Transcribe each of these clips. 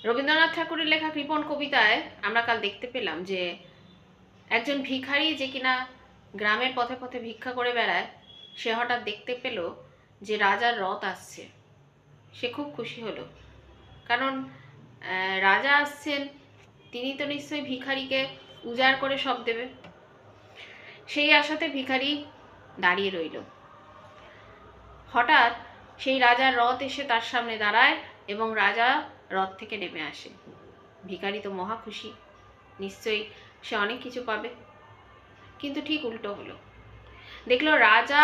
রবীন্দ্রনাথ ঠাকুরের লেখা কৃপণ কবিতায় আমরা কাল দেখতে পেলাম যে একজন ভিখারি যে কিনা গ্রামের পথে পথে ভিক্ষা করে বেড়ায়, সে হঠাৎ দেখতে পেল যে রাজার রথ আসছে। সে খুব খুশি হলো, কারণ রাজা আসছেন, তিনি তো নিশ্চয়ই ভিখারিকে উজাড় করে সব দেবে। সেই আশাতে ভিখারি দাঁড়িয়ে রইল। হঠাৎ সেই রাজার রথ এসে তার সামনে দাঁড়ায় এবং রাজা রথ থেকে নেমে আসে। ভিখারি তো মহা খুশি, নিশ্চয়ই সে অনেক কিছু পাবে। কিন্তু ঠিক উল্টো হলো। দেখলো রাজা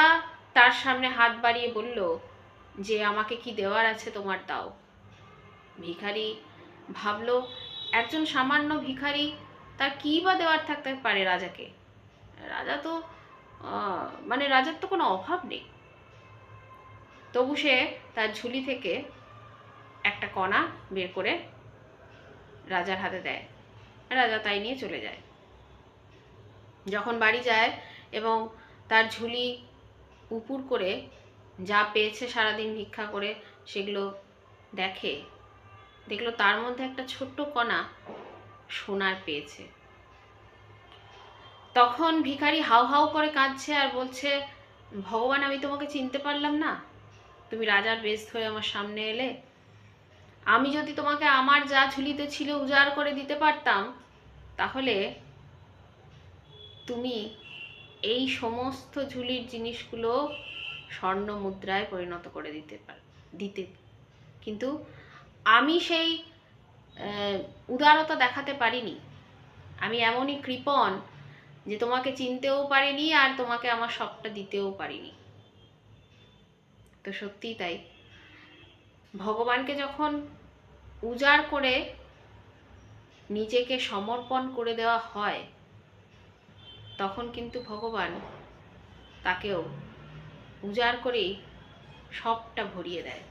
তার সামনে হাত বাড়িয়ে বলল যে আমাকে কি দেওয়ার আছে তোমার দাও। ভিখারি ভাবলো, একজন সামান্য ভিখারি, তার কি বা দেওয়ার থাকতে পারে রাজাকে? রাজা তো রাজার তো কোনো অভাব নেই। তবু সে তার ঝুলি থেকে একটা কণা বের করে রাজার হাতে দেয়। রাজা তাই নিয়ে চলে যায়। যখন বাড়ি যায় এবং তার ঝুলি উপুর করে যা পেয়েছে সারাদিন ভিক্ষা করে সেগুলো দেখলো তার মধ্যে একটা ছোট্ট কণা সোনার পেয়েছে। তখন ভিখারি হাউ হাউ করে কাঁদছে আর বলছে, ভগবান, আমি তোমাকে চিনতে পারলাম না। তুমি রাজার বেশ ধরে আমার সামনে এলে। আমি যদি তোমাকে আমার যা ঝুলিতে ছিল উজাড় করে দিতে পারতাম, তাহলে তুমি এই সমস্ত ঝুলির জিনিসগুলো স্বর্ণ মুদ্রায় পরিণত করে দিতে। কিন্তু আমি সেই উদারতা দেখাতে পারিনি। আমি এমনই কৃপণ যে তোমাকে চিনতেও পারিনি আর তোমাকে আমার সবটা দিতেও পারিনি। তো সত্যিই তাই, ভগবানকে যখন উজাড় করে নিজেকে সমর্পণ করে দেওয়া হয়, তখন কিন্তু ভগবান তাকেও উজাড় করেই সবটা ভরিয়ে দেয়।